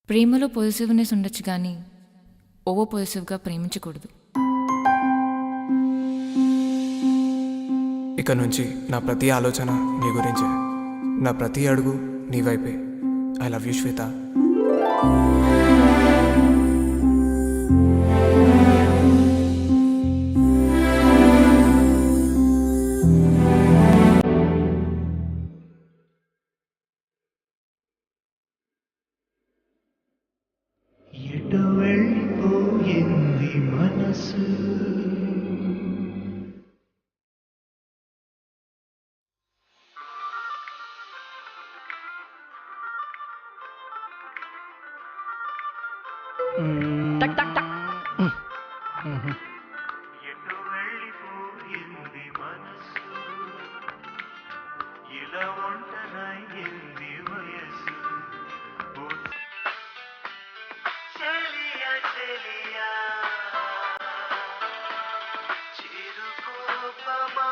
ప్రేమలో పొజిటివ్నెస్ ఉండొచ్చు కానీ ఓవర్ పొజిటివ్గా ప్రేమించకూడదు. ఇక నుంచి నా ప్రతి ఆలోచన నీ గురించే, నా ప్రతి అడుగు నీ వైపే. ఐ లవ్ యూ శ్వేత. ఎటు వెళ్ళిపోయింది మనసు? ఎటు వెళ్ళిపోయింది మనసు? ఇలా ఒంటరయ్యింది వయసు. చెలియా చెలియా చిరుకోపమా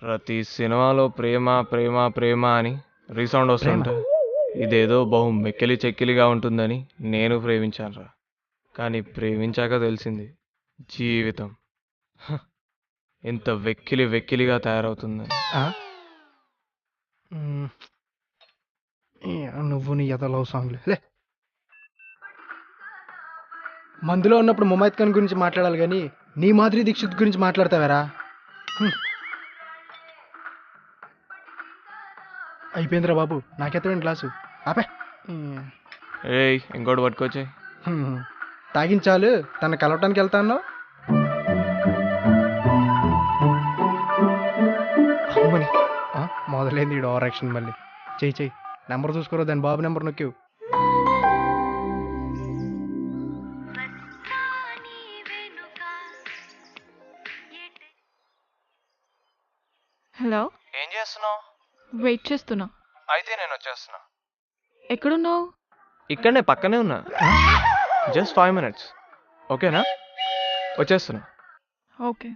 ప్రతి సినిమాలో ప్రేమ ప్రేమ ప్రేమ అని రీసౌండ్ వస్తుంటే ఇదేదో బహు మెక్కిలి చెక్కిలిగా ఉంటుందని నేను ప్రేమించానురా. కానీ ప్రేమించాక తెలిసింది జీవితం ఎంత వెక్కిలి వెక్కిలిగా తయారవుతుందని. నువ్వు నీ ఎద లవ్ సాంగ్లే లే. మందులో ఉన్నప్పుడు ముమైత్ ఖాన్ గురించి మాట్లాడాలి కానీ నీ మాధురి దీక్షిత్ గురించి మాట్లాడతావారా? అయిపోయిందిరా బాబు, నాకెత్తవేంటి గ్లాసు ఆపే. ఏయ్ ఇంకోటి పట్టుకొచ్చాయి. తాగించాలు తన కలవటానికి వెళ్తాను. అమ్మని మొదలైంది ఈ ఓవర్ యాక్షన్. మళ్ళీ చెయ్యి చెయ్యి, నెంబర్ చూసుకోరు, దాని బాబు నెంబర్ నొక్కివు. హలో, ఏం చేస్తున్నావు? వెయిట్ చేస్తున్నా. అయితే నేను వచ్చేస్తున్నా. ఎక్కడున్నావు? ఇక్కడనే పక్కనే ఉన్నా. Just 5 minutes. ఓకేనా? వచ్చేస్తున్నా. ఓకే.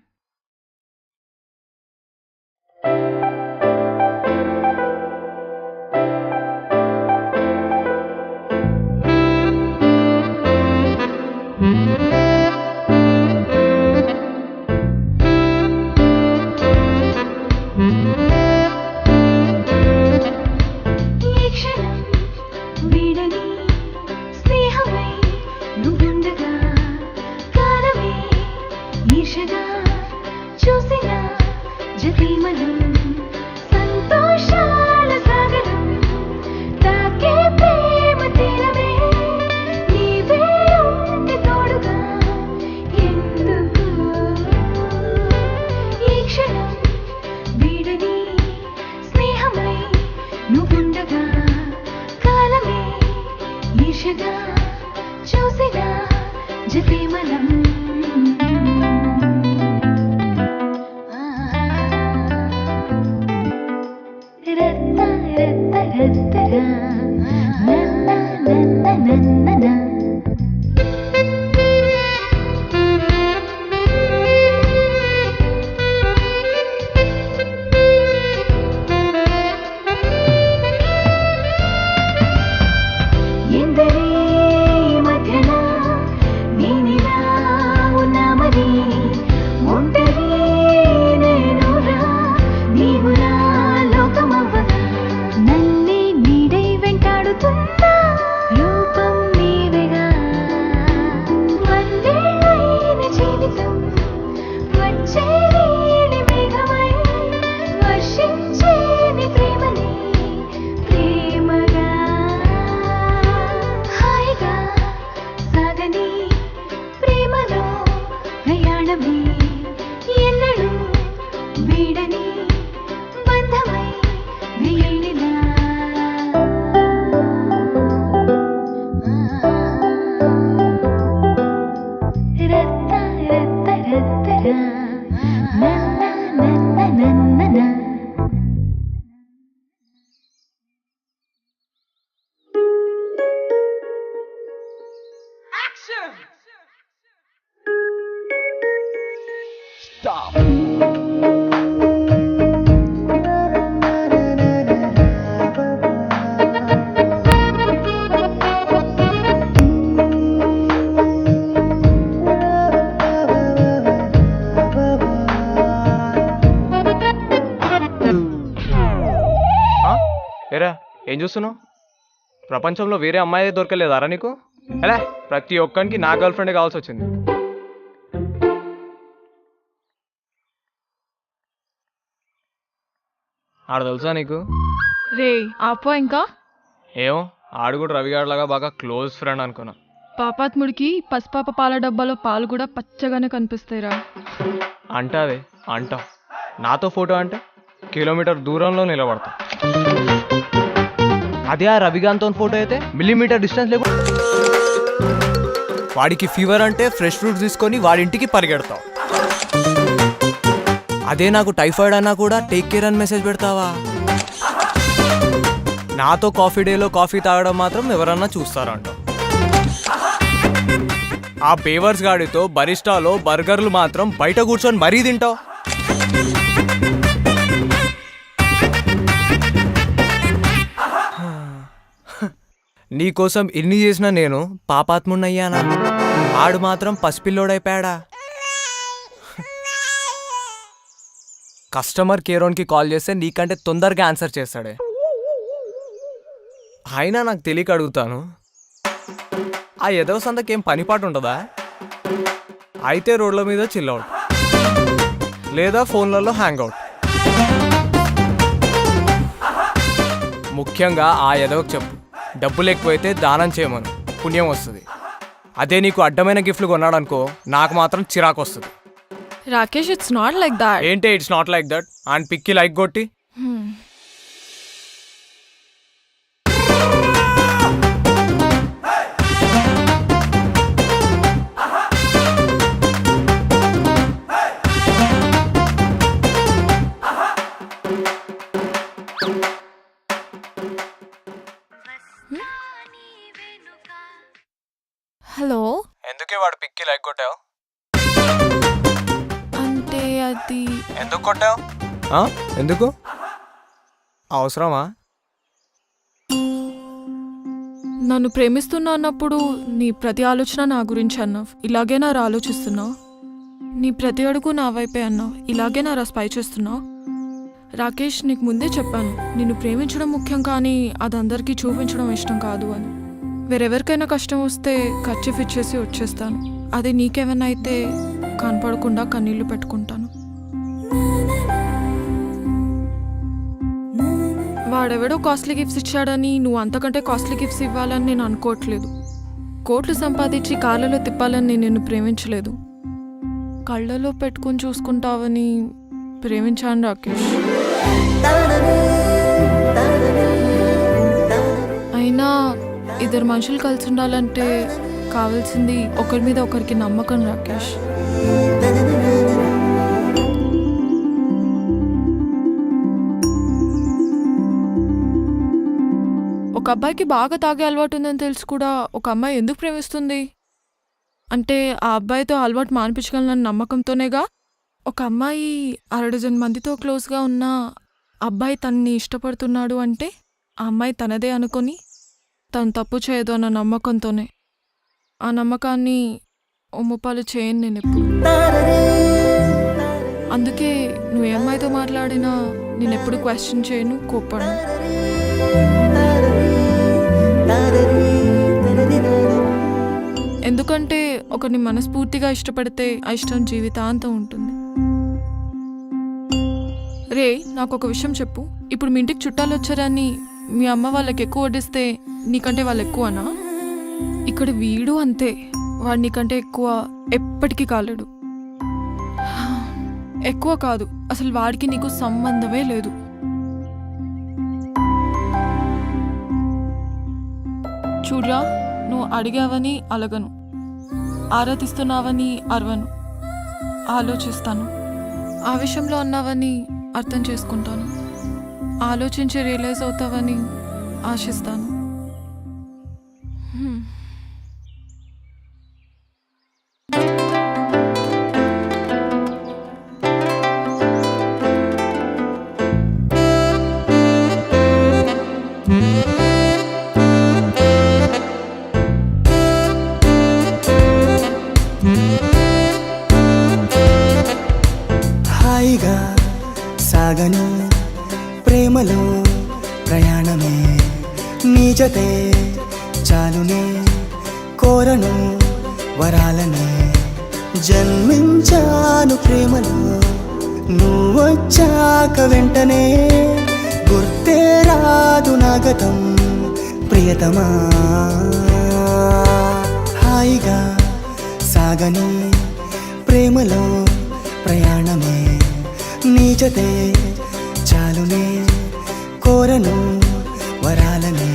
రూపం నీవే ఏరా ఏం చూస్తున్నావు? ప్రపంచంలో వేరే అమ్మాయి దొరకలేదారా నీకు? ఎలా ప్రతి ఒక్కరికి నా గర్ల్ ఫ్రెండ్ కావాల్సి వచ్చింది. ఆడ తెలుసా నీకు? రే ఆపో ఇంకా. ఏమో ఆడు కూడా రవిగాడిలాగా బాగా క్లోజ్ ఫ్రెండ్ అనుకున్నా. పాపాత్ముడికి పసిపాప పాల డబ్బాలో పాలు కూడా పచ్చగానే కనిపిస్తాయిరా. అంటావే అంటావు. నాతో ఫోటో అంటే కిలోమీటర్ దూరంలో నిలబడతా. అదే ఆ రవిగాంతో ఫోటో అయితే మిల్లీమీటర్ డిస్టెన్స్ లేకుండా వాడికి ఫీవర్ అంటే ఫ్రెష్ ఫ్రూట్ తీసుకొని వాడింటికి పరిగెడతావు. అదే నాకు టైఫాయిడ్ అన్నా కూడా టేక్ కేర్ అని మెసేజ్ పెడతావా? నాతో కాఫీ డేలో కాఫీ తాగడం మాత్రం ఎవరన్నా చూస్తారంట. ఆ పేవర్స్ గాడితో బరిస్టాలో బర్గర్లు మాత్రం బయట కూర్చొని మరీ తింటావు. నీకోసం ఇన్ని చేసిన నేను పాపాత్మున్నయ్యానా? ఆడు మాత్రం పసిపిల్లోడైపోయాడా? కస్టమర్ కేరోన్కి కాల్ చేస్తే నీకంటే తొందరగా ఆన్సర్ చేస్తాడే. అయినా నాకు తెలియక అడుగుతాను, ఆ ఎదవ సంతకేం పనిపాటు ఉంటుందా? అయితే రోడ్ల మీద చిల్అవుట్ లేదా ఫోన్లలో హ్యాంగ్అవుట్. ముఖ్యంగా ఆ ఎదవకు చెప్పు, డబ్బులు ఎక్కువైతే దానం చేయమను, పుణ్యం వస్తుంది. అదే నీకు అడ్డమైన గిఫ్ట్లు కొన్నాడనుకో నాకు మాత్రం చిరాకు వస్తుంది. Rakesh it's not like that. ఏంటి it's not like that? And పిక్కి లైక్ కొట్టి హలో. ఎందుకే వాడు పిక్కి లైక్ కొట్టావు? అంటే అది ఎందుకు కొట్టావు? ఎందుకు? అవసరమా? నన్ను ప్రేమిస్తున్నా అన్నప్పుడు నీ ప్రతి ఆలోచన నా గురించి అన్నావు. ఇలాగే నారా ఆలోచిస్తున్నావు. నీ ప్రతి అడుగు నా వైపే అన్నావు. ఇలాగే నారా స్పై చేస్తున్నావు. రాకేష్, నీకు ముందే చెప్పాను, నిన్ను ప్రేమించడం ముఖ్యం కానీ అదందరికీ చూపించడం ఇష్టం కాదు అని. వేరెవరికైనా కష్టం వస్తే ఖర్చు ఇచ్చేసి వచ్చేస్తాను. అదే నీకేమైనా అయితే కనపడకుండా కన్నీళ్లు పెట్టుకుంటాను. వాడెవడో కాస్ట్లీ గిఫ్ట్స్ ఇచ్చాడని నువ్వు అంతకంటే కాస్ట్లీ గిఫ్ట్స్ ఇవ్వాలని నేను అనుకోవట్లేదు. కోట్లు సంపాదించి కార్లలో తిప్పాలని నేను నిన్ను ప్రేమించలేదు. కళ్ళలో పెట్టుకుని చూసుకుంటావని ప్రేమించాను రాకేష్. అయినా ఇద్దరు మనుషులు కలిసి ఉండాలంటే కావాల్సింది ఒకరి మీద ఒకరికి నమ్మకం రాకేష్. ఒక అబ్బాయికి బాగా తాగే అలవాటు ఉందని తెలిసి కూడా ఒక అమ్మాయి ఎందుకు ప్రేమిస్తుంది అంటే ఆ అబ్బాయితో అలవాటు మానిపించగలనన్న నమ్మకంతోనేగా. ఒక అమ్మాయి 6 డజన్ మందితో క్లోజ్గా ఉన్న అబ్బాయి తనని ఇష్టపడుతున్నాడు అంటే ఆ అమ్మాయి తనదే అనుకొని తను తప్పు చేయదు అన్న నమ్మకంతోనే. ఆ నమ్మకాన్ని ఒమ్ముపాలు చేయను నేను ఎప్పుడు. అందుకే నువ్వు ఏ అమ్మాయితో మాట్లాడినా నేను ఎప్పుడు క్వశ్చన్ చేయను, కోప్పడను. ఎందుకంటే ఒకరిని మనస్ఫూర్తిగా ఇష్టపడితే ఆ ఇష్టం జీవితాంతం ఉంటుంది. రే, నాకు ఒక విషయం చెప్పు. ఇప్పుడు మీ ఇంటికి చుట్టాలు వచ్చారని మీ అమ్మ వాళ్ళకి ఎక్కువ వడ్డిస్తే నీకంటే వాళ్ళు ఎక్కువనా? ఇక్కడ వీడు అంతే, వాడు నీకంటే ఎక్కువ ఎప్పటికీ కాలేడు. ఎక్కువ కాదు, అసలు వాడికి నీకు సంబంధమే లేదు. చూడ్రా, నువ్వు అడిగావని అలగను, ఆరాధిస్తున్నావని అరవను, ఆలోచిస్తాను. ఆ విషయంలో అన్నావని అర్థం చేసుకుంటాను, ఆలోచించి రియలైజ్ అవుతావని ఆశిస్తాను. సాగని ప్రేమలో ప్రయాణమే నీ జతే చాలునే కోరను వరాలనే జన్మించాను ప్రేమలో నువ్వొచ్చాక వెంటనే గుర్తే రాదు నా గతం ప్రియతమా హాయిగా సాగని ప్రేమలో ప్రయాణమే నీ జతే చాలునే కోరను వరాలనే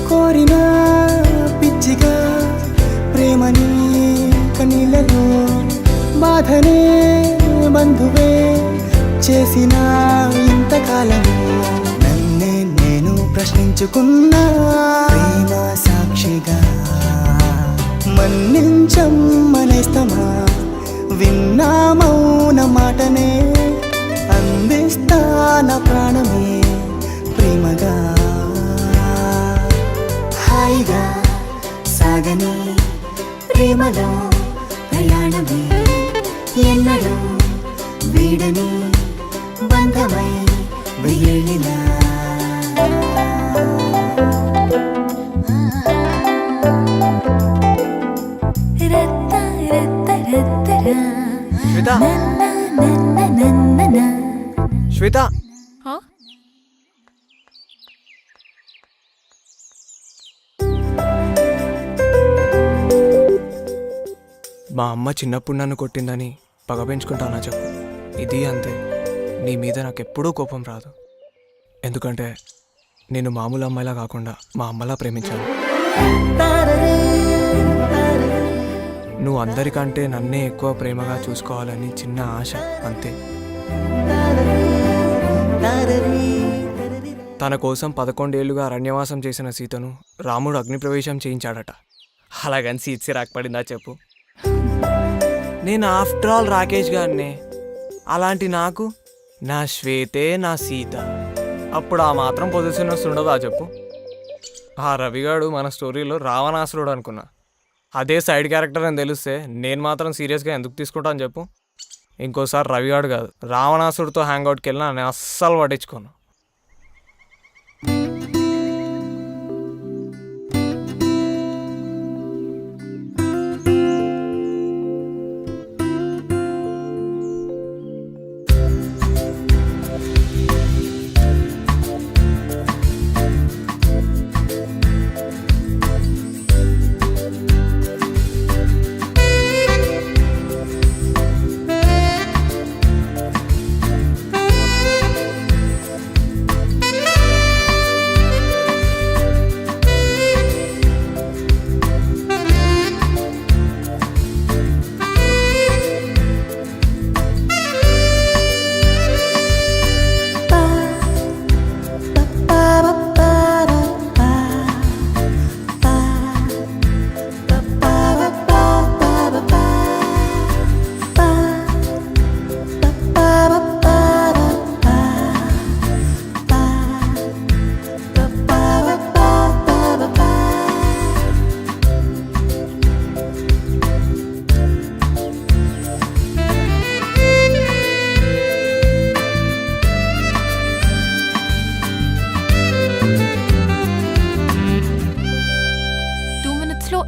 కోరిన పిచ్చిగా ప్రేమని కన్నీళ్ళలో బాధనే బంధువే చేసిన ఇంతకాలము నన్నే నేను ప్రశ్నించుకున్నా ప్రేమ సాక్షిగా మన్నించమ్మనేస్తమా విన్నా మౌన మాటనే అందిస్తాన ప్రాణమే ప్రేమగా హాయిగా సాగని ప్రేమలో ప్రయాణమే ఎన్నడూ వీడని బంధమై వెయ్యేళ్ళిలా శ్వేత శ్వేత హా? మా అమ్మ చిన్నప్పుడు నన్ను కొట్టిందని పగ పెంచుకుంటానా చెప్పు ఇది అంతే నీ మీద నాకు ఎప్పుడూ కోపం రాదు ఎందుకంటే నేను మామూలు అమ్మాయిలా కాకుండా మా అమ్మలా ప్రేమించాను నువ్వు అందరికంటే నన్నే ఎక్కువ ప్రేమగా చూసుకోవాలని చిన్న ఆశ అంతే తన కోసం 11 ఏళ్లుగా అరణ్యవాసం చేసిన సీతను రాముడు అగ్నిప్రవేశం చేయించాడట అలాగని సీట్సి రాకపడిందా చెప్పు నేను ఆఫ్టర్ ఆల్ రాకేష్ గారినే అలాంటి నాకు నా శ్వేతే నా సీత అప్పుడు ఆ మాత్రం పొజిషనర్స్ ఉండదా చెప్పు ఆ రవిగాడు మన స్టోరీలో రావణాసురుడు అనుకున్నా అదే సైడ్ క్యారెక్టర్ అని తెలిస్తే నేను మాత్రం సీరియస్గా ఎందుకు తీసుకుంటాను చెప్పు ఇంకోసారి రవిగాడు కాదు రావణాసుడితో హ్యాంగ్అవుట్కి వెళ్ళినా నేను అస్సలు పట్టించుకోను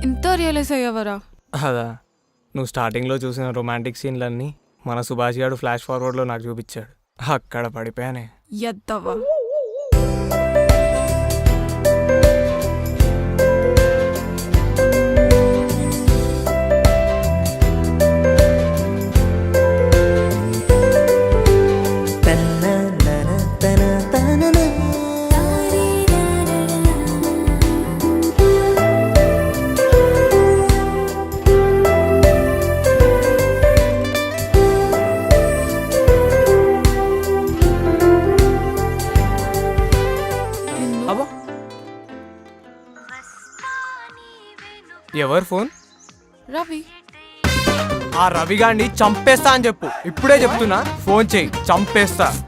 ఇంత రియలైజ్ అయ్యావరా? అదా నువ్వు స్టార్టింగ్లో చూసిన రొమాంటిక్ సీన్లన్నీ మన సుభాష్ గారు ఫ్లాష్ ఫార్వర్డ్లో నాకు చూపించాడు అక్కడ పడిపోయానే ఎద్దవా. ఎవరు ఫోన్? రవి. ఆ రవిగాడిని చంపేస్తా అని చెప్పు. ఇప్పుడే చెప్తున్నా, ఫోన్ చెయ్యి, చంపేస్తా.